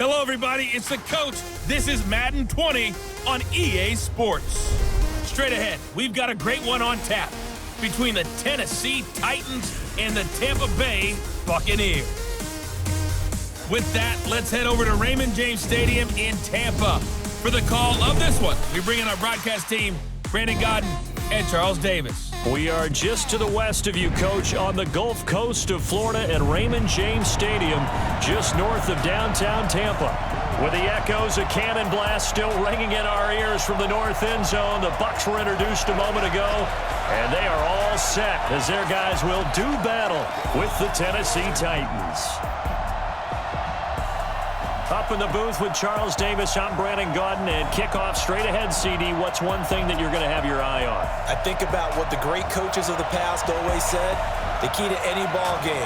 Hello, everybody. It's the coach. This is Madden 20 on EA Sports. Straight ahead, we've got a great one on tap between the Tennessee Titans and the Tampa Bay Buccaneers. With that, let's head over to Raymond James Stadium in Tampa for the call of this one. We bring in our broadcast team, Brandon Godden and Charles Davis. We are just to the west of you, Coach, on the Gulf Coast of Florida at Raymond James Stadium, just north of downtown Tampa. With the echoes of cannon blast still ringing in our ears from the north end zone, the Bucs were introduced a moment ago, and they are all set as their guys will do battle with the Tennessee Titans. Up in the booth with Charles Davis, I'm Brandon Godden, and kickoff straight ahead, CD. What's one thing that you're going to have your eye on? I think about what the great coaches of the past always said. The key to any ball game.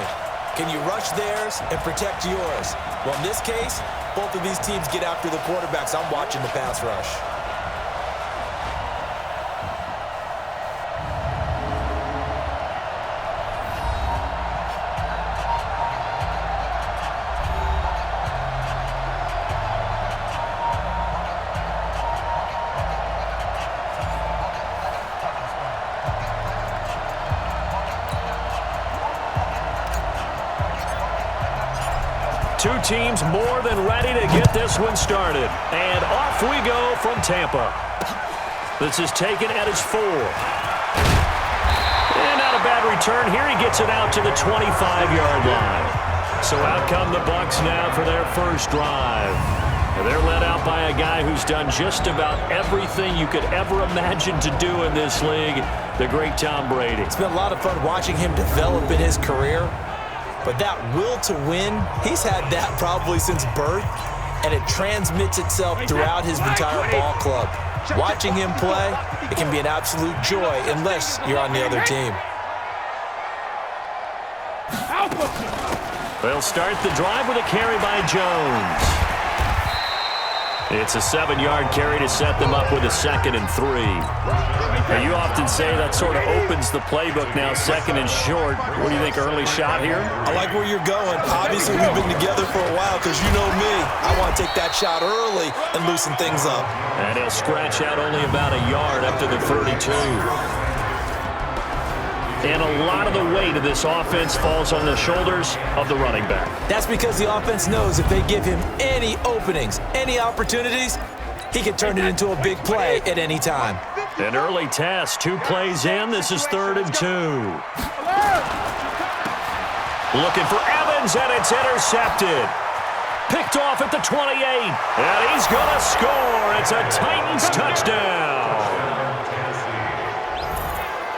Can you rush theirs and protect yours? Well, in this case, both of these teams get after the quarterbacks. I'm watching the pass rush. Two teams more than ready to get this one started. And off we go from Tampa. This is taken at his 4. And not a bad return here. He gets it out to the 25-yard line. So out come the Bucs now for their first drive. And they're led out by a guy who's done just about everything you could ever imagine to do in this league, the great Tom Brady. It's been a lot of fun watching him develop in his career. But that will to win, he's had that probably since birth, and it transmits itself throughout his entire ball club. Watching him play, it can be an absolute joy unless you're on the other team. They'll start the drive with a carry by Jones. It's a 7-yard carry to set them up with a 2nd and 3. Now, you often say that sort of opens the playbook now, 2nd and short. What do you think, early shot here? I like where you're going. Obviously, we've been together for a while because you know me. I want to take that shot early and loosen things up. And he'll scratch out only about a yard up to the 32. And a lot of the weight of this offense falls on the shoulders of the running back. That's because the offense knows if they give him any openings, any opportunities, he can turn it into a big play at any time. An early test, 2 plays in. This is 3rd and 2. Looking for Evans, and it's intercepted. Picked off at the 28, and he's going to score. It's a Titans touchdown.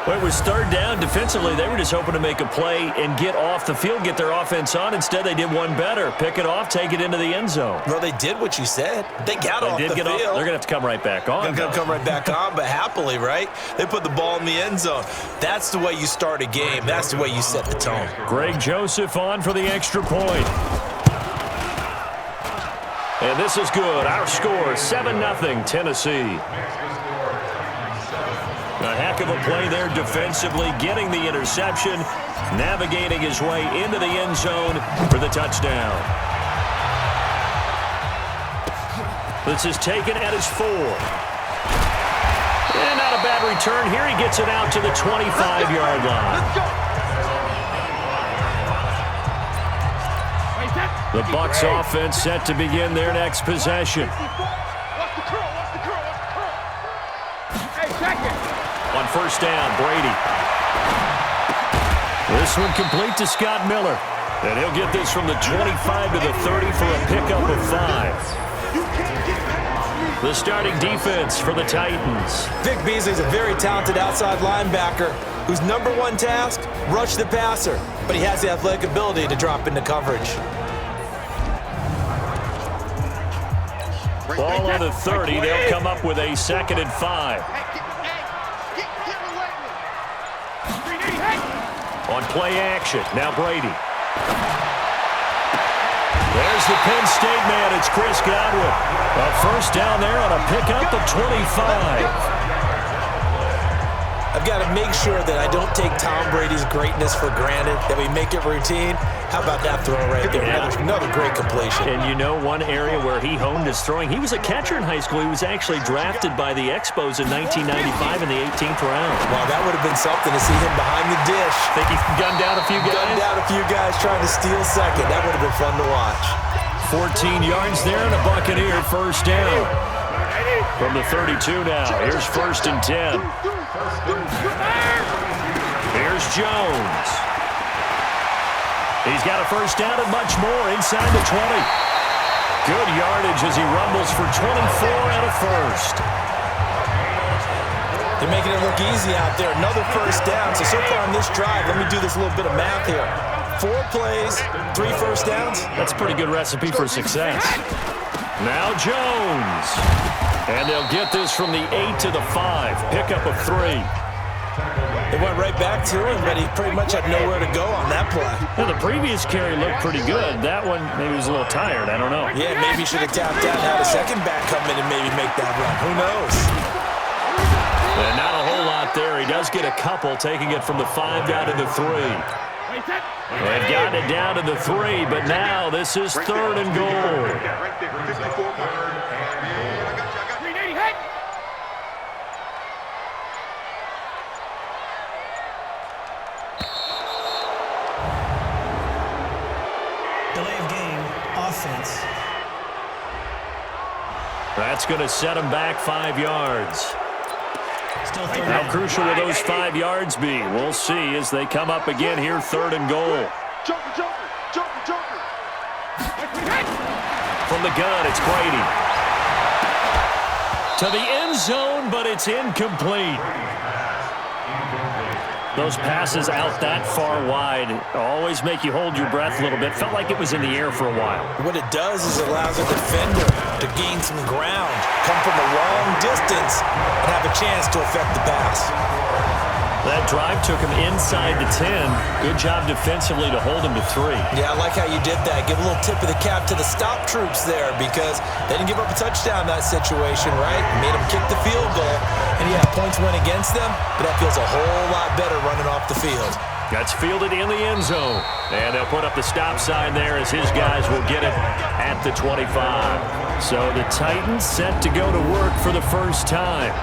Well, it was 3rd down. Defensively, they were just hoping to make a play and get off the field, get their offense on. Instead, they did one better. Pick it off, take it into the end zone. Well, they did what you said. They got off the field. They're going to have to come right back on. They're going to come right back on, but happily, right? They put the ball in the end zone. That's the way you start a game. That's the way you set the tone. Greg Joseph on for the extra point. And this is good. Our score, 7-0 Tennessee. A heck of a play there defensively, getting the interception, navigating his way into the end zone for the touchdown. This is taken at his 4. And not a bad return here. He gets it out to the 25-yard line. The Bucs offense set to begin their next possession. On first down, Brady. This one complete to Scott Miller. And he'll get this from the 25 to the 30 for a pickup of 5. The starting defense for the Titans. Vic Beasley's a very talented outside linebacker whose number one task, rush the passer. But he has the athletic ability to drop into coverage. Ball on the 30. They'll come up with a 2nd and 5. On play action, now Brady. There's the Penn State man, it's Chris Godwin. A first down there on a pickup of 25. I've got to make sure that I don't take Tom Brady's greatness for granted, that we make it routine. How about that throw right there? Another great completion. And you know one area where he honed his throwing? He was a catcher in high school. He was actually drafted by the Expos in 1995 in the 18th round. Well, that would have been something to see him behind the dish. Think he gunned down a few guys? Gunned down a few guys trying to steal second. That would have been fun to watch. 14 yards there and a Buccaneer first down. From the 32 now. Here's 1st and 10. Here's Jones. He's got a first down and much more inside the 20. Good yardage as he rumbles for 24 and a first. They're making it look easy out there. Another first down. So far on this drive, let me do this little bit of math here. 4 plays, 3 first downs. That's a pretty good recipe for success. Now Jones. And they'll get this from the 8 to the 5. Pickup of 3. They went right back to him, but he pretty much had nowhere to go on that play. Well, the previous carry looked pretty good. That one, maybe he was a little tired. I don't know. Yeah, maybe he should have tapped out and had a second back come in and maybe make that run. Who knows? And not a whole lot there. He does get a couple, taking it from the 5 down to the 3. They've gotten it down to the 3, but now this is 3rd and goal. Delay of game, offense. That's going to set him back 5 yards. Still How crucial will those 5 yards be? We'll see as they come up again here, 3rd and goal. From the gun, it's Brady. To the end zone, but it's incomplete. Those passes out that far wide always make you hold your breath a little bit. Felt like it was in the air for a while. What it does is it allows a defender to gain some ground, come from a long distance, and have a chance to affect the pass. That drive took him inside the 10. Good job defensively to hold him to 3. Yeah, I like how you did that. Give a little tip of the cap to the stop troops there because they didn't give up a touchdown in that situation, right? Made them kick the field goal. And yeah, points went against them, but that feels a whole lot better running off the field. That's fielded in the end zone. And they'll put up the stop sign there as his guys will get it at the 25. So the Titans set to go to work for the first time.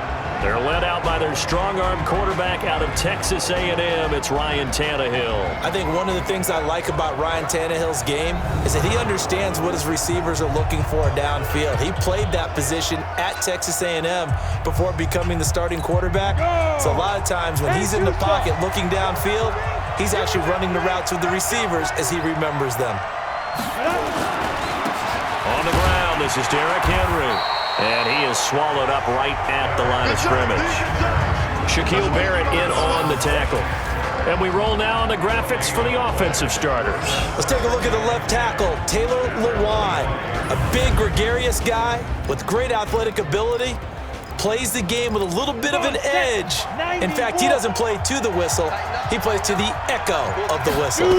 They're led out by their strong-arm quarterback out of Texas A&M. It's Ryan Tannehill. I think one of the things I like about Ryan Tannehill's game is that he understands what his receivers are looking for downfield. He played that position at Texas A&M before becoming the starting quarterback. So a lot of times when he's in the pocket looking downfield, he's actually running the routes with the receivers as he remembers them. On the ground, this is Derrick Henry. And he is swallowed up right at the line of scrimmage. Shaquille Barrett in on the tackle. And we roll now on the graphics for the offensive starters. Let's take a look at the left tackle, Taylor Lewan. A big, gregarious guy with great athletic ability. Plays the game with a little bit of an edge. In fact, he doesn't play to the whistle. He plays to the echo of the whistle.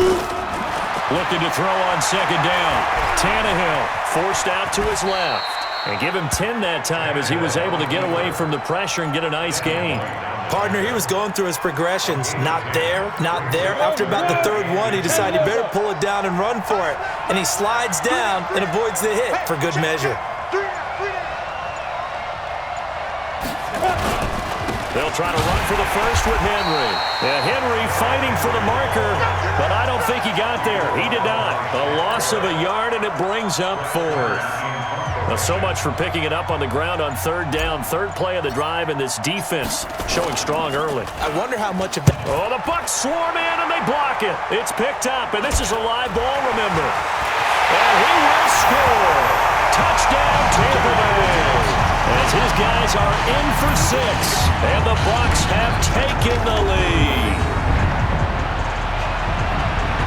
Looking to throw on 2nd down. Tannehill forced out to his left. And give him 10 that time as he was able to get away from the pressure and get a nice gain. Partner, he was going through his progressions. Not there, not there. After about the 3rd one, he decided he better pull it down and run for it. And he slides down and avoids the hit for good measure. They'll try to run for the first with Henry. And Henry fighting for the marker, but I don't think he got there. He did not. A loss of a yard, and it brings up 4th. Well, so much for picking it up on the ground on 3rd down. 3rd play of the drive, and this defense showing strong early. I wonder how much of that... Oh, the Bucs swarm in, and they block it. It's picked up, and this is a live ball, remember. And he will score. Touchdown, Tampa Bay. As his guys are in for 6, and the Bucs have taken the lead.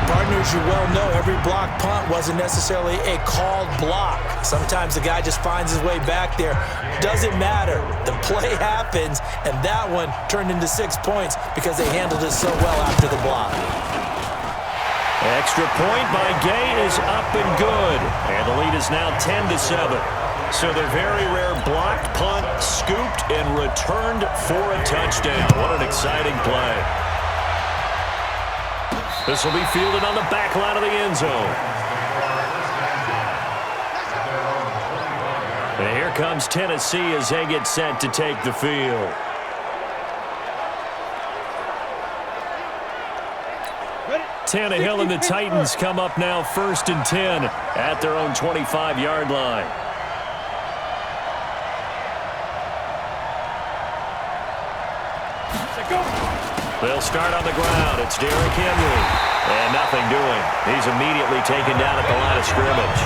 Partners, you well know every block punt wasn't necessarily a called block. Sometimes the guy just finds his way back there. Doesn't matter. The play happens, and that one turned into 6 points because they handled it so well after the block. Extra point by Gay is up and good. And the lead is now 10-7. So the very rare blocked punt, scooped, and returned for a touchdown. What an exciting play. This will be fielded on the back line of the end zone. And here comes Tennessee as they get set to take the field. Tannehill and the Titans come up now 1st and 10 at their own 25-yard line. They'll start on the ground. It's Derrick Henry. And nothing doing. He's immediately taken down at the line of scrimmage.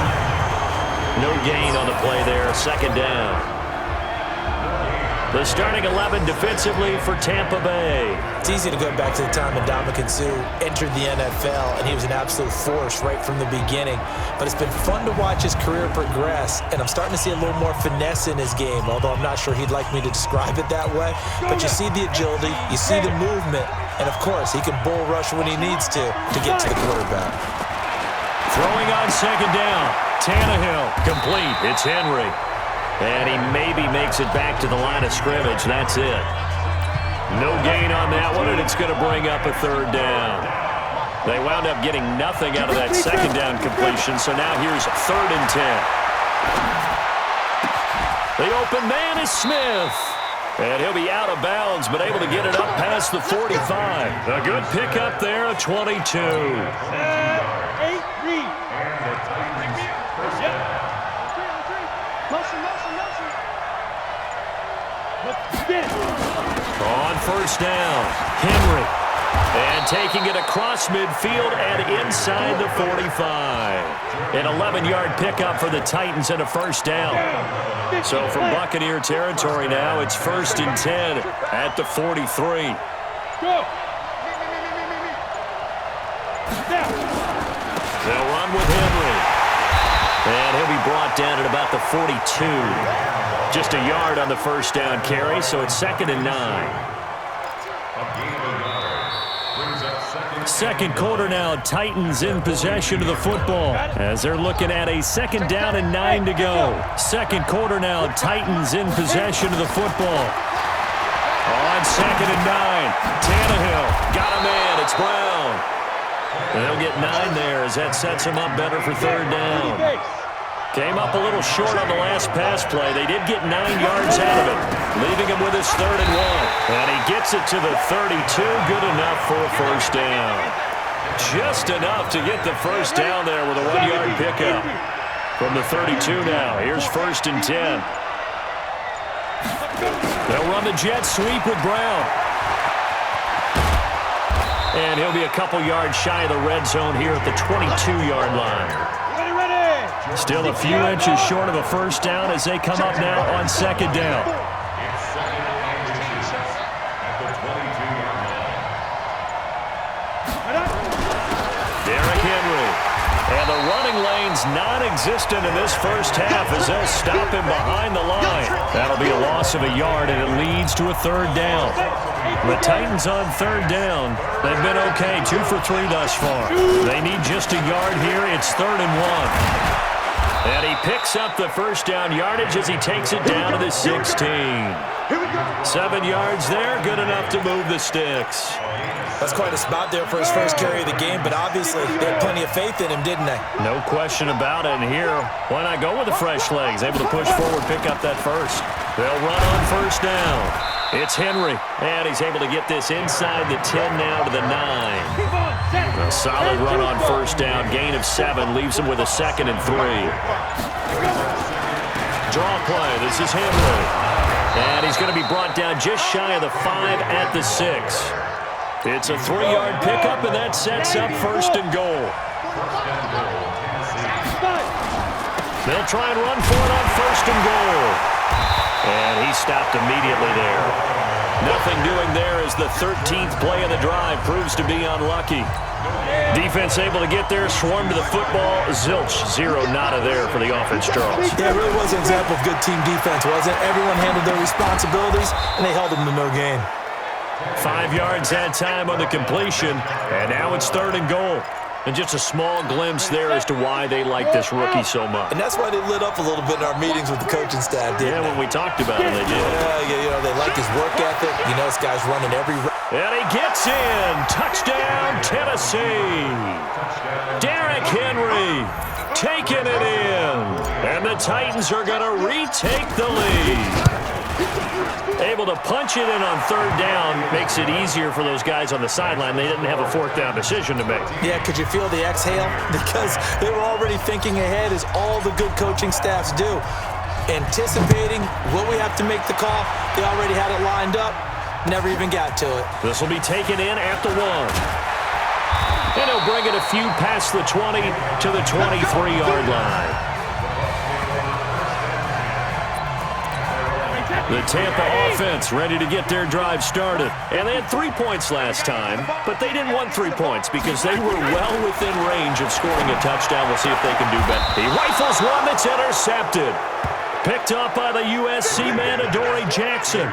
No gain on the play there. 2nd down. The starting 11 defensively for Tampa Bay. It's easy to go back to the time when Ndamukong Suh entered the NFL, and he was an absolute force right from the beginning. But it's been fun to watch his career progress, and I'm starting to see a little more finesse in his game, although I'm not sure he'd like me to describe it that way. But you see the agility, you see the movement, and of course, he can bull rush when he needs to get to the quarterback. Throwing on 2nd down. Tannehill, complete. It's Henry. And he maybe makes it back to the line of scrimmage. That's it. No gain on that one, and it's going to bring up a 3rd down. They wound up getting nothing out of that 2nd down completion, so now here's 3rd and 10. The open man is Smith. And he'll be out of bounds, but able to get it up past the 45. A good pickup there, 22. On 1st down, Henry. And taking it across midfield and inside the 45. An 11-yard pickup for the Titans and a 1st down. So from Buccaneer territory now, it's 1st and 10 at the 43. They'll run with Henry. And he'll be brought down at about the 42. Just a yard on the 1st down carry, so it's 2nd and 9. 2nd quarter now, Titans in possession of the football as they're looking at a 2nd down and 9 to go. 2nd quarter now, Titans in possession of the football. On 2nd and 9, Tannehill got a man. It's Brown. And they'll get 9 there as that sets him up better for 3rd down. Came up a little short on the last pass play. They did get 9 yards out of it, leaving him with his 3rd and 1. And he gets it to the 32, good enough for a 1st down. Just enough to get the 1st down there with a 1-yard pickup. From the 32 now, here's 1st and 10. They'll run the jet sweep with Brown. And he'll be a couple yards shy of the red zone here at the 22-yard line. Still a few inches short of a 1st down as they come up now on 2nd down. Derrick Henry. And the running lane's non-existent in this 1st half as they'll stop him behind the line. That'll be a loss of a yard, and it leads to a 3rd down. The Titans on 3rd down. They've been okay, 2 for 3 thus far. They need just a yard here. It's 3rd and 1. And he picks up the 1st down yardage as he takes it down to the 16. 7 yards there, good enough to move the sticks. That's quite a spot there for his first carry of the game, but obviously they had plenty of faith in him, didn't they? No question about it. And here, why not go with the fresh legs? Able to push forward, pick up that 1st. They'll run on 1st down. It's Henry, and he's able to get this inside the 10 now to the 9. A solid run on 1st down, gain of 7, leaves him with a 2nd and 3. Draw play, this is Henry. And he's going to be brought down just shy of the 5 at the 6. It's a 3-yard pickup, and that sets up 1st and goal. They'll try and run for it on 1st and goal. And he stopped immediately there. Nothing doing there as the 13th play of the drive proves to be unlucky. Defense able to get there, swarm to the football. Zilch, 0 nada there for the offense, Charles. Yeah, it really was an example of good team defense, wasn't it? Everyone handled their responsibilities, and they held them to no gain. 5 yards that time on the completion, and now it's 3rd and goal. And just a small glimpse there as to why they like this rookie so much. And that's why they lit up a little bit in our meetings with the coaching staff, didn't they? When we talked about it, they did. Yeah, they like his work ethic. This guy's running every... And he gets in. Touchdown, Tennessee. Derrick Henry taking it in. And the Titans are going to retake the lead. Able to punch it in on third down makes it easier for those guys on the sideline. They didn't have a fourth down decision to make. Yeah, could you feel the exhale? Because they were already thinking ahead, as all the good coaching staffs do. Anticipating, will we have to make the call? They already had it lined up. Never even got to it. This will be taken in at the 1. And he'll bring it a few past the 20 to the 23-yard line. The Tampa offense ready to get their drive started. And they had 3 points last time, but they didn't want 3 points because they were well within range of scoring a touchdown. We'll see if they can do better. He rifles one that's intercepted. Picked up by the USC man, Adoree Jackson.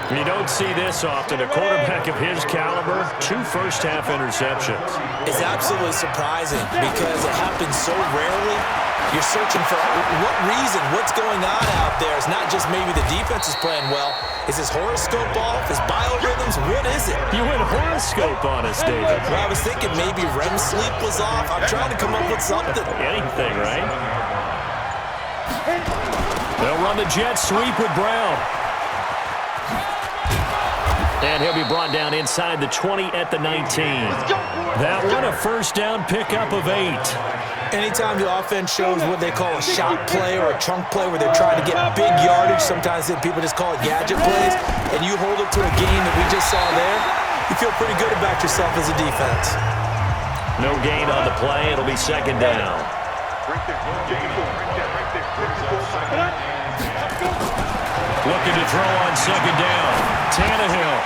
You don't see this often. A quarterback of his caliber, 2 first-half interceptions. It's absolutely surprising because it happens so rarely. You're searching for what reason, what's going on out there. It's not just maybe the defense is playing well. Is his horoscope off? His biorhythms? What is it? You went horoscope on us, David. Well, I was thinking maybe REM sleep was off. I'm trying to come up with something. Anything, right? They'll run the jet sweep with Brown. And he'll be brought down inside the 20 at the 19. That one a first down pickup of 8. Anytime the offense shows what they call a shot play or a chunk play where they're trying to get big yardage, sometimes people just call it gadget plays, and you hold it to a game that we just saw there, you feel pretty good about yourself as a defense. No gain on the play. It'll be second down. Looking to throw on second down. Tannehill.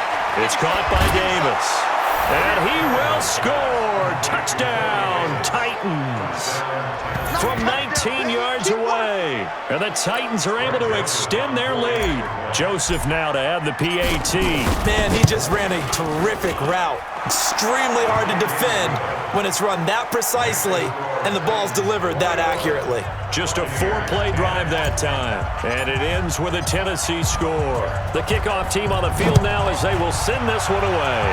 It's caught by Davis. And he will score. Touchdown, Titans. From 19 yards away. And the Titans are able to extend their lead. Joseph now to add the PAT. Man, he just ran a terrific route. Extremely hard to defend when it's run that precisely and the ball's delivered that accurately. Just a 4-play drive that time. And it ends with a Tennessee score. The kickoff team on the field now as they will send this one away.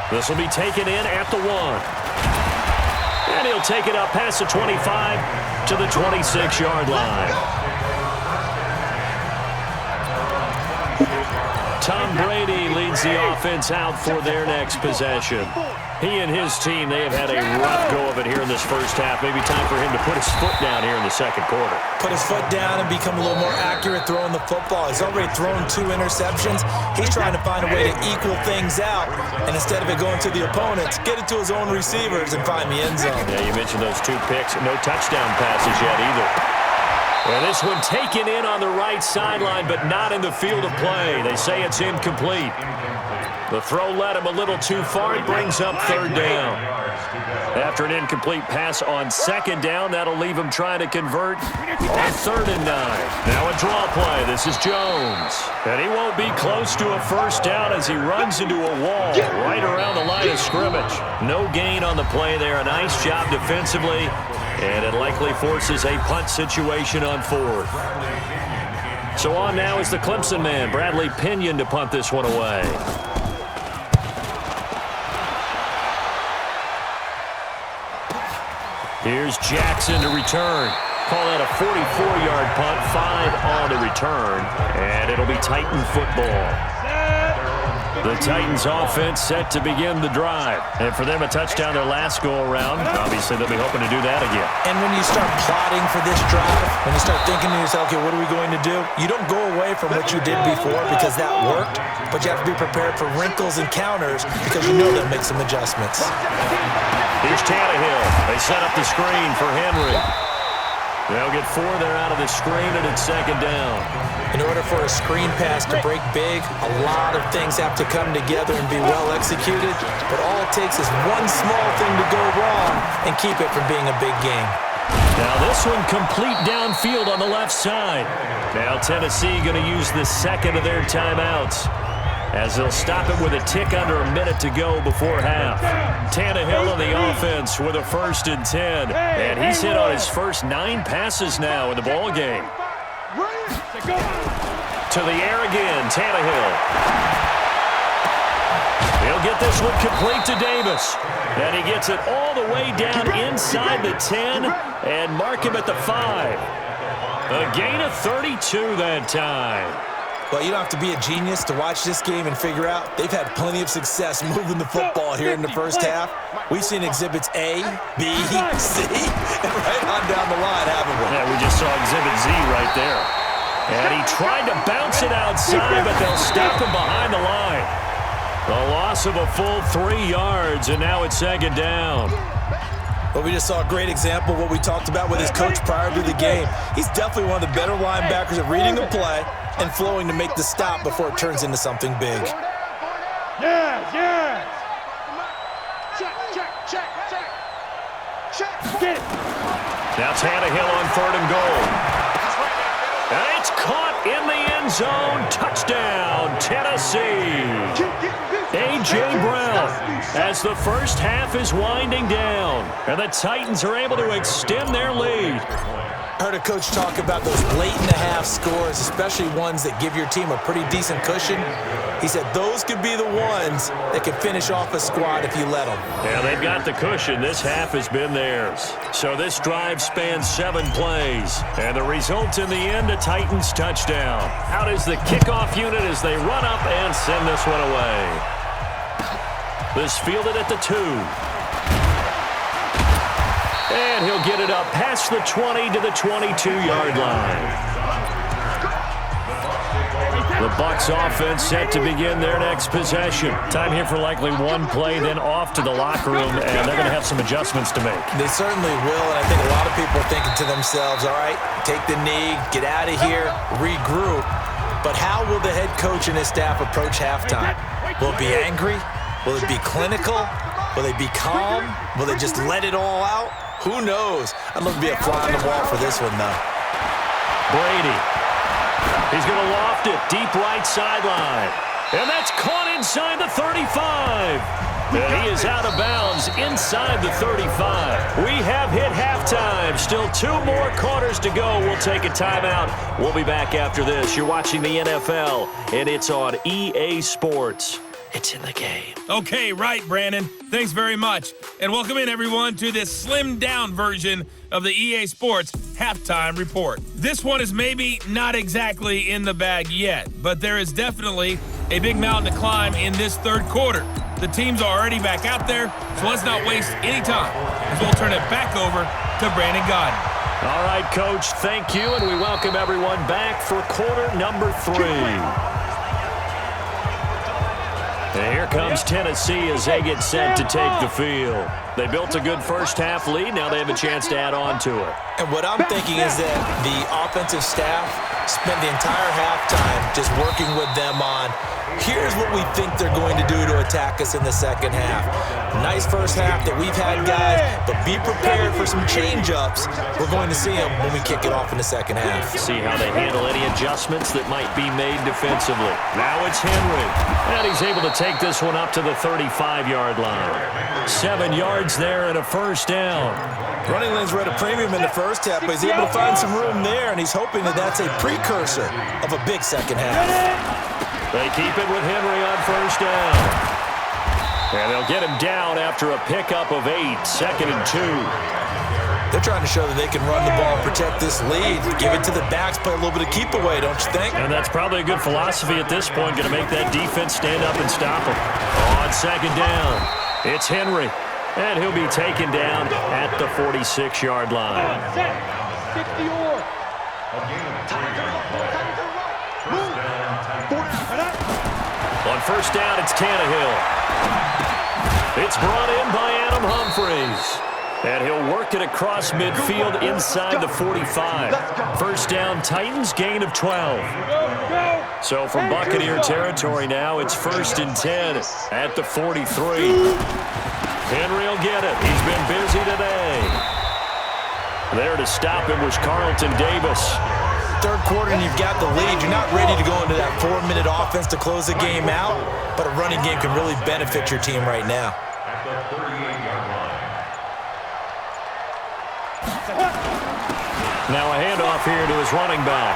This will be taken in at the 1. And he'll take it up past the 25 to the 26-yard line. Tom Brady leads the offense out for their next possession. He and his team, they have had a rough go of it here in this first half. Maybe time for him to put his foot down here in the second quarter. Put his foot down and become a little more accurate throwing the football. He's already thrown 2 interceptions. He's trying to find a way to equal things out. And instead of it going to the opponents, get it to his own receivers and find the end zone. Yeah, you mentioned those 2 picks. No touchdown passes yet either. And this one taken in on the right sideline, but not in the field of play. They say it's incomplete. The throw led him a little too far. It brings up third down. After an incomplete pass on second down, that'll leave him trying to convert on 3rd and 9. Now a draw play. This is Jones. And he won't be close to a first down as he runs into a wall right around the line of scrimmage. No gain on the play there. A nice job defensively. And it likely forces a punt situation on 4th. So on now is the Clemson man, Bradley Pinion, to punt this one away. Here's Jackson to return. Call that a 44-yard punt, 5 on the return, and it'll be Titan football. The Titans offense set to begin the drive. And for them, a touchdown their last go-around. Obviously, they'll be hoping to do that again. And when you start plotting for this drive, when you start thinking to yourself, okay, what are we going to do? You don't go away from what you did before because that worked, but you have to be prepared for wrinkles and counters because you know they'll make some adjustments. Here's Tannehill. They set up the screen for Henry. They'll get 4 there out of the screen, and it's second down. In order for a screen pass to break big, a lot of things have to come together and be well executed, but all it takes is one small thing to go wrong and keep it from being a big game. Now this one complete downfield on the left side. Now Tennessee going to use the second of their timeouts. as they'll stop it with a tick under a minute to go before half. Tannehill on the offense with a 1st and 10. And he's hit on his first 9 passes now in the ball game. To the air again, Tannehill. He'll get this one complete to Davis. And he gets it all the way down inside the 10 and mark him at the 5. A gain of 32 that time. Well, you don't have to be a genius to watch this game and figure out they've had plenty of success moving the football here in the first half. We've seen exhibits A, B, C, and right on down the line, haven't we? Yeah, we just saw exhibit Z right there. And he tried to bounce it outside, but they'll stop him behind the line. The loss of a full 3 yards, and now it's 2nd down. Well, we just saw a great example of what we talked about with his coach prior to the game. He's definitely one of the better linebackers at reading the play and flowing to make the stop before it turns into something big. Yes. Check. Now Tannehill on 3rd and goal. And it's caught in the end zone. Touchdown, Tennessee. A.J. Brown as the first half is winding down. And the Titans are able to extend their lead. I heard a coach talk about those late-in-the-half scores, especially ones that give your team a pretty decent cushion. He said those could be the ones that can finish off a squad if you let them. Yeah, they've got the cushion. This half has been theirs. So this drive spans 7 plays. And the result in the end, a Titans touchdown. Out is the kickoff unit as they run up and send this one away. This fielded at the 2. And he'll get it up past the 20 to the 22-yard line. The Bucs offense set to begin their next possession. Time here for likely 1 play, then off to the locker room, and they're going to have some adjustments to make. They certainly will, and I think a lot of people are thinking to themselves, all right, take the knee, get out of here, regroup. But how will the head coach and his staff approach halftime? Will it be angry? Will it be clinical? Will they be calm? Will they just let it all out? Who knows? I'd love to be a fly on the wall for this one, though. Brady. He's going to loft it deep right sideline. And that's caught inside the 35. And he is out of bounds inside the 35. We have hit halftime. Still 2 more quarters to go. We'll take a timeout. We'll be back after this. You're watching the NFL, and it's on EA Sports. It's in the game. Okay, right, Brandon. Thanks very much. And welcome in, everyone, to this slimmed-down version of the EA Sports Halftime Report. This one is maybe not exactly in the bag yet, but there is definitely a big mountain to climb in this 3rd quarter. The teams are already back out there, so let's not waste any time, as we'll turn it back over to Brandon Godden. All right, Coach, thank you, and we welcome everyone back for quarter number 3. And here comes Tennessee as they get set to take the field. They built a good first half lead. Now they have a chance to add on to it. And what I'm thinking is that the offensive staff spent the entire halftime just working with them on, here's what we think they're going to do to attack us in the second half. Nice first half that we've had, guys, but be prepared for some change-ups. We're going to see them when we kick it off in the second half. See how they handle any adjustments that might be made defensively. Now it's Henry, and he's able to take this one up to the 35-yard line. 7 yards there and a first down. Running lanes were at a premium in the first half, but he's able to find some room there, and he's hoping that that's a precursor of a big second half. They keep it with Henry on first down. And they'll get him down after a pickup of 8, 2nd and 2. They're trying to show that they can run the ball, protect this lead, give it to the backs, play a little bit of keep away, don't you think? And that's probably a good philosophy at this point, going to make that defense stand up and stop him. On 2nd down, it's Henry, and he'll be taken down at the 46-yard line. On first down, it's Tannehill. It's brought in by Adam Humphries. And he'll work it across midfield inside the 45. First down, Titans, gain of 12. So from Buccaneer territory now, it's 1st and 10 at the 43. Henry will get it. He's been busy today. There to stop him was Carlton Davis. third quarter and you've got the lead, you're not ready to go into that 4-minute offense to close the game out, but a running game can really benefit your team right now. Now a handoff here to his running back.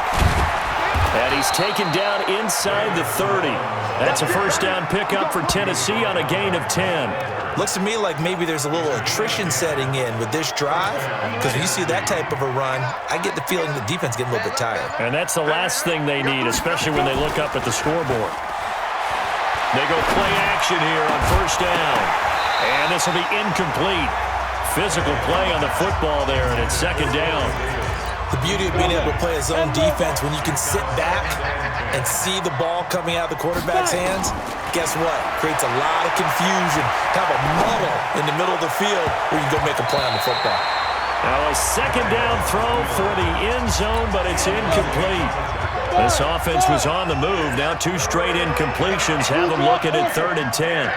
And he's taken down inside the 30. That's a first down pickup for Tennessee on a gain of 10. Looks to me like maybe there's a little attrition setting in with this drive, because when you see that type of a run, I get the feeling the defense getting a little bit tired. And that's the last thing they need, especially when they look up at the scoreboard. They go play action here on first down. And this will be incomplete. Physical play on the football there, and it's second down. The beauty of being able to play a zone defense when you can sit back and see the ball coming out of the quarterback's hands, guess what? Creates a lot of confusion, kind of a muddle in the middle of the field where you can go make a play on the football. Now a second down throw for the end zone, but it's incomplete. This offense was on the move. Now 2 straight incompletions have them looking at 3rd and 10.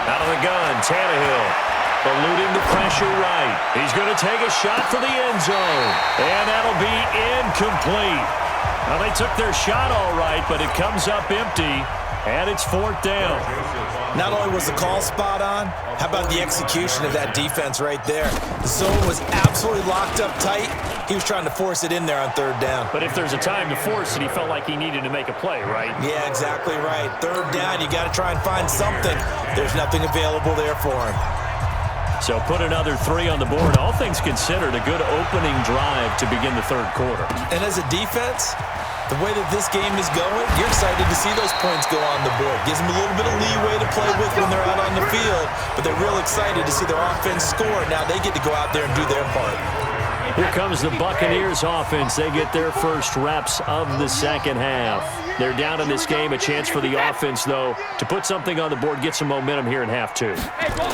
Out of the gun, Tannehill. Eluding the pressure right. He's going to take a shot for the end zone. And that'll be incomplete. Now, they took their shot all right, but it comes up empty, and it's 4th down. Not only was the call spot on, how about the execution of that defense right there? The zone was absolutely locked up tight. He was trying to force it in there on 3rd down. But if there's a time to force it, he felt like he needed to make a play, right? Yeah, exactly right. 3rd down, you got to try and find something. There's nothing available there for him. So put another 3 on the board. All things considered, a good opening drive to begin the 3rd quarter. And as a defense, the way that this game is going, you're excited to see those points go on the board. Gives them a little bit of leeway to play with when they're out on the field, but they're real excited to see their offense score. Now they get to go out there and do their part. Here comes the Buccaneers offense. They get their first reps of the second half. They're down in this game. A chance for the offense, though, to put something on the board, get some momentum here in half 2.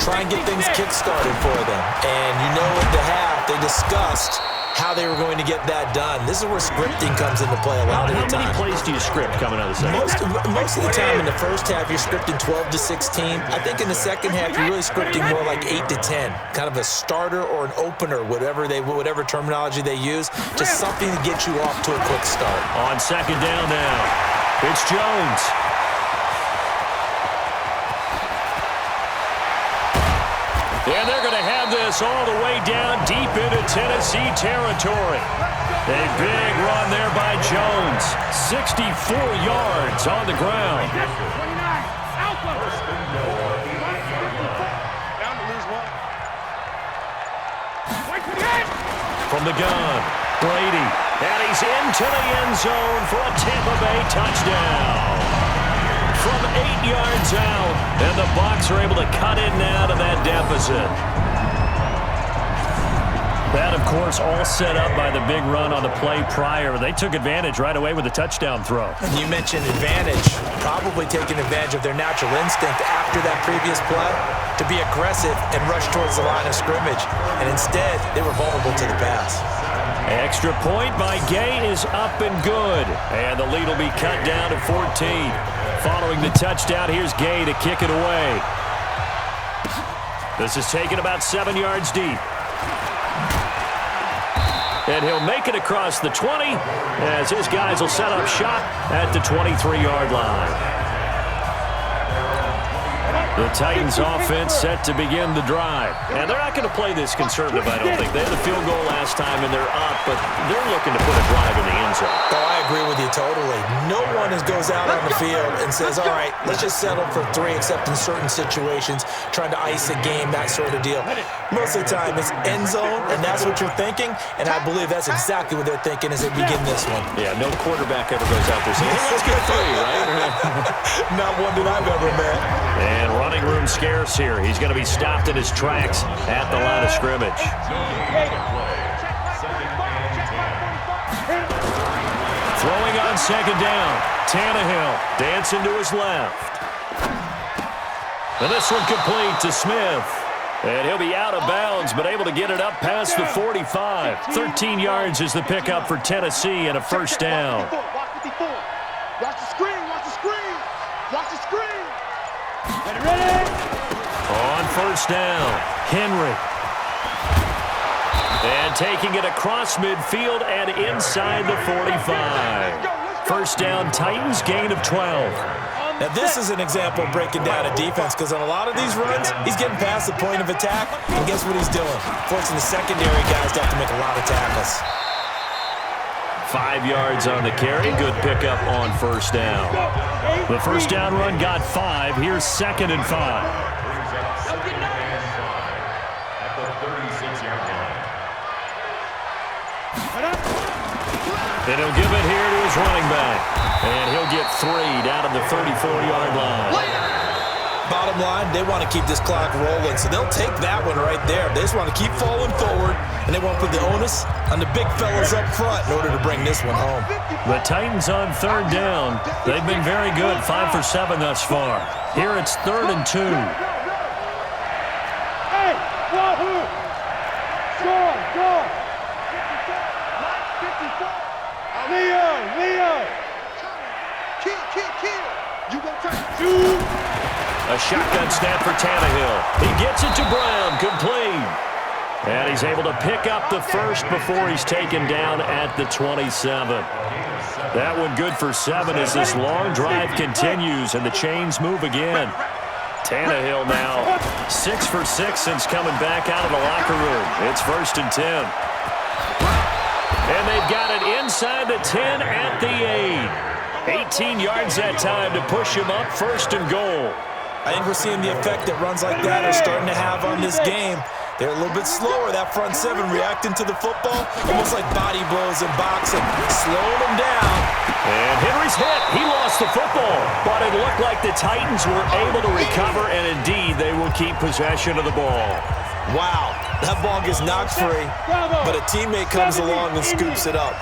Try and get things kick-started for them. And you know at the half, they discussed how they were going to get that done. This is where scripting comes into play a lot of the time. How many plays do you script coming out of the second? Most of the time in the first half, you're scripting 12 to 16. I think in the second half, you're really scripting more like 8 to 10. Kind of a starter or an opener, whatever terminology they use, just something to get you off to a quick start. On second down now, it's Jones. And they're going to have this all the way down deep into Tennessee territory. A big run there by Jones. 64 yards on the ground. From the gun, Brady. And he's into the end zone for a Tampa Bay touchdown. From 8 yards out, and the Bucs are able to cut in now to that deficit. That, of course, all set up by the big run on the play prior. They took advantage right away with a touchdown throw. And you mentioned advantage, probably taking advantage of their natural instinct after that previous play to be aggressive and rush towards the line of scrimmage. And instead, they were vulnerable to the pass. Extra point by Gay is up and good. And the lead will be cut down to 14. Following the touchdown, here's Gay to kick it away. This is taken about 7 yards deep. And he'll make it across the 20 as his guys will set up shop at the 23-yard line. The Titans offense set to begin the drive. And they're not going to play this conservative, I don't think. They had a field goal last time, and they're up, but they're looking to put a drive in the end zone. Oh, I agree with you totally. No one goes out on the field and says, all right, let's just settle for 3, except in certain situations, trying to ice a game, that sort of deal. Most of the time, it's end zone, and that's what you're thinking, and I believe that's exactly what they're thinking as they begin this one. Yeah, no quarterback ever goes out there saying, hey, let's get 3, right? Not one that I've ever met. And running room scarce here. He's going to be stopped in his tracks at the line of scrimmage. Throwing on second down. Tannehill dancing to his left. And this one complete to Smith. And he'll be out of bounds, but able to get it up past the 45. 13 yards is the pickup for Tennessee and a first down. Watch the screen, watch the screen, watch the screen. Ready? On first down, Henry. And taking it across midfield and inside the 45. First down, Titans, gain of 12. Now, this is an example of breaking down a defense because on a lot of these runs, he's getting past the point of attack, and guess what he's doing? Forcing the secondary guys to have to make a lot of tackles. 5 yards on the carry. Good pickup on first down. The first down run got 5. Here's 2nd and 5. And he'll give it here to his running back. And he'll get 3 down at the 34-yard line. Bottom line, they want to keep this clock rolling, so they'll take that one right there. They just want to keep falling forward, and they want to put the onus on the big fellas up front in order to bring this one home. The Titans on 3rd down. They've been very good, 5 for 7 thus far. Here it's 3rd and 2. Hey, Wahoo! Score! Leo! Kill! You gonna try to shoot? A shotgun snap for Tannehill. He gets it to Brown, complete. And he's able to pick up the first before he's taken down at the 27. That one good for 7 as this long drive continues and the chains move again. Tannehill now 6 for 6 since coming back out of the locker room. It's 1st and 10. And they've got it inside the 10 at the 8. 18 yards that time to push him up, 1st and goal. I think we're seeing the effect that runs like that are starting to have on this game. They're a little bit slower, that front 7 reacting to the football, almost like body blows in boxing, slowing them down. And Henry's hit. He lost the football, but it looked like the Titans were able to recover, and indeed they will keep possession of the ball. Wow, that ball gets knocked free, but a teammate comes along and scoops it up.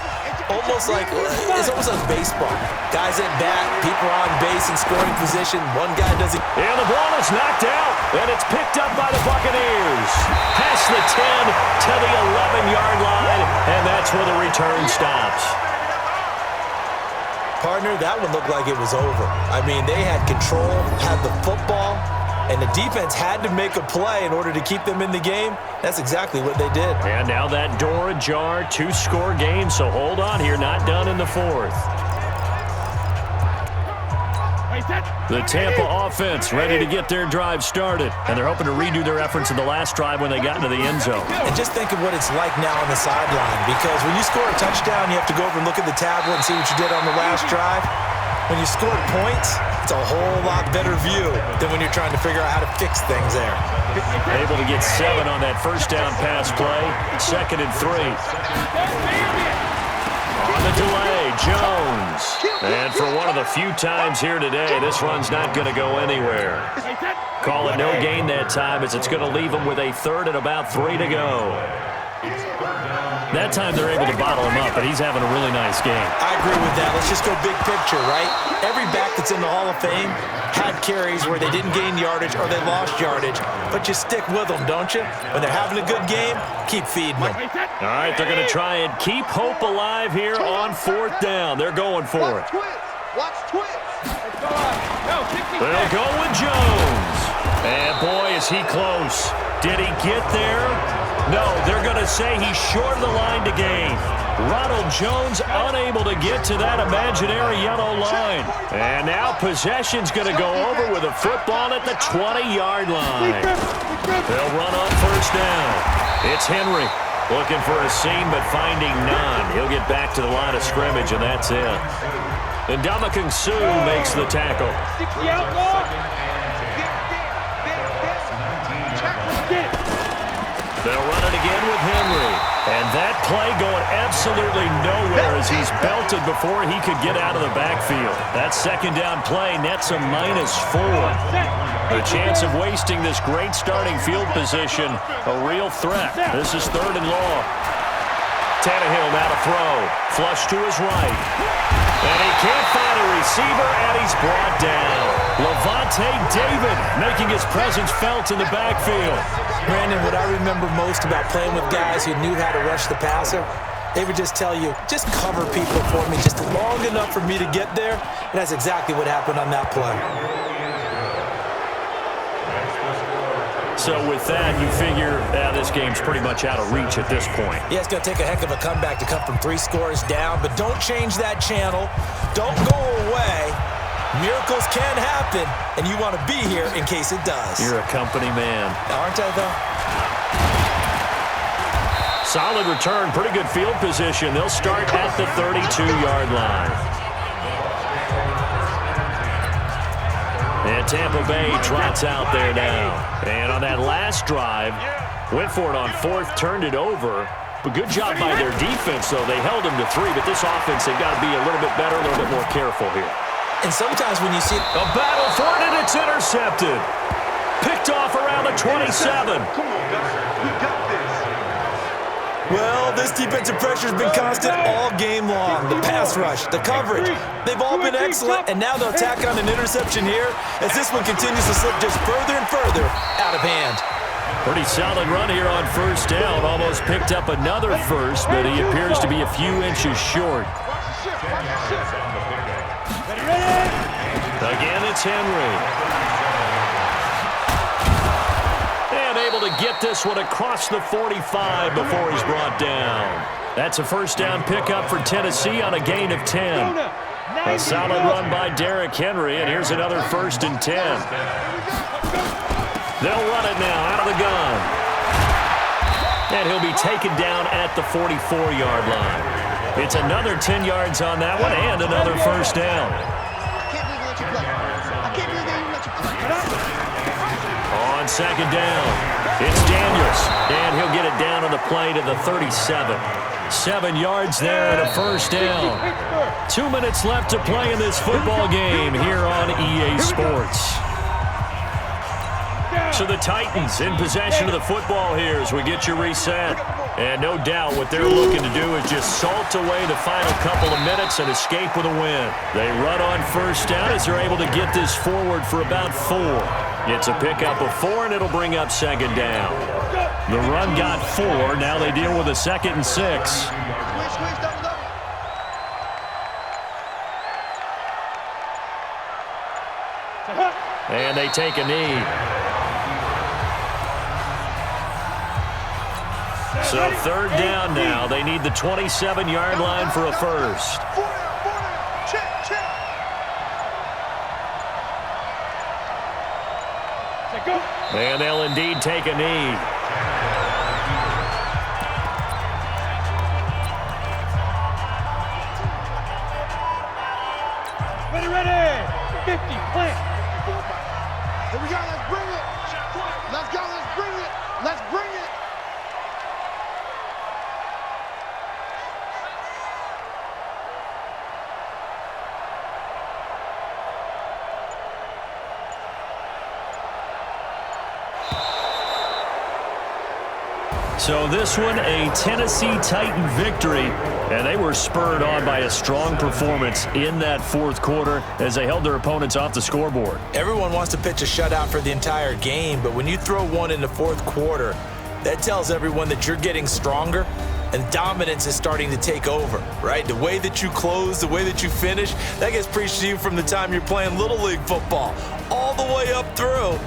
It's almost like baseball. Guys at bat, people on base in scoring position. One guy doesn't. And the ball is knocked out, and it's picked up by the Buccaneers. Past the 10 to the 11-yard line, and that's where the return stops. Partner, that one looked like it was over. I mean, they had control, had the football, and the defense had to make a play in order to keep them in the game. That's exactly what they did. And now that door ajar, 2-score game, so hold on here, not done in the 4th. The Tampa offense ready to get their drive started, and they're hoping to redo their efforts in the last drive when they got into the end zone. And just think of what it's like now on the sideline, because when you score a touchdown, you have to go over and look at the tablet and see what you did on the last drive. When you scored points, it's a whole lot better view than when you're trying to figure out how to fix things there. Able to get 7 on that first down pass play. 2nd and 3. On the delay, Jones. And for one of the few times here today, this run's not going to go anywhere. Call it no gain that time as it's going to leave him with a 3rd and about 3 to go. That time they're able to bottle him up, but he's having a really nice game. I agree with that. Let's just go big picture, right? Every back that's in the Hall of Fame had carries where they didn't gain yardage or they lost yardage, but you stick with them, don't you? When they're having a good game, keep feeding them. All right, they're going to try and keep hope alive here on 4th down. They're going for it. Watch twist. They'll go with Jones. And boy, is he close. Did he get there? No, they're going to say he's short of the line to gain. Ronald Jones unable to get to that imaginary yellow line. And now possession's going to go over with a football at the 20-yard line. They'll run on 1st down. It's Henry looking for a seam but finding none. He'll get back to the line of scrimmage, and that's it. And Ndamukong Suh makes the tackle. They'll run it again with Henry. And that play going absolutely nowhere as he's belted before he could get out of the backfield. That 2nd down play nets a -4. The chance of wasting this great starting field position, a real threat. This is 3rd and long. Tannehill now to throw. Flush to his right. And he can't find a receiver, and he's brought down. Levante David making his presence felt in the backfield. Brandon, what I remember most about playing with guys who knew how to rush the passer, they would just tell you, just cover people for me just long enough for me to get there. And that's exactly what happened on that play. So with that, you figure this game's pretty much out of reach at this point. Yeah, it's going to take a heck of a comeback to come from 3 scores down, but don't change that channel. Don't go away. Miracles can happen, and you want to be here in case it does. You're a company man. Aren't I, though? Solid return, pretty good field position. They'll start at the 32-yard line. And Tampa Bay trots out there now. And on that last drive, went for it on 4th, turned it over. But good job by their defense, though. They held them to 3, but this offense, they've got to be a little bit better, a little bit more careful here. And sometimes when you see a battle for it, and it's intercepted. Picked off around the 27. Come on, guys. We got this. Well, this defensive pressure has been constant all game long. The pass rush, the coverage, they've all been excellent, and now they'll tack on an interception here as this one continues to slip just further and further out of hand. Pretty solid run here on 1st down. Almost picked up another first, but he appears to be a few inches short. Again, it's Henry. And able to get this one across the 45 before he's brought down. That's a 1st down pickup for Tennessee on a gain of 10. A solid run by Derrick Henry, and here's another 1st and 10. They'll run it now out of the gun. And he'll be taken down at the 44-yard line. It's another 10 yards on that one and another 1st down. On 2nd down, it's Daniels, and he'll get it down on the play to the 37. 7 yards there and a 1st down. 2 minutes left to play in this football game here on EA Sports. So the Titans in possession of the football here as we get you reset. And no doubt what they're looking to do is just salt away the final couple of minutes and escape with a win. They run on 1st down as they're able to get this forward for about 4. It's a pickup of 4, and it'll bring up 2nd down. The run got 4. Now they deal with a 2nd and 6. And they take a knee. So 3rd down now. They need the 27-yard line for a first. And they'll indeed take a knee. Ready. 50, plant. Here we go, let's bring it. Let's go, let's bring it. Let's bring it. So this one, a Tennessee Titan victory, and they were spurred on by a strong performance in that 4th quarter as they held their opponents off the scoreboard. Everyone wants to pitch a shutout for the entire game, but when you throw one in the 4th quarter, that tells everyone that you're getting stronger and dominance is starting to take over, right? The way that you close, the way that you finish, that gets preached to you from the time you're playing Little League football all the way up through.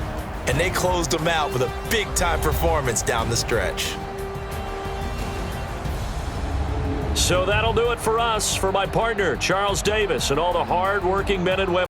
And they closed them out with a big-time performance down the stretch. So that'll do it for us. For my partner, Charles Davis, and all the hard-working men and women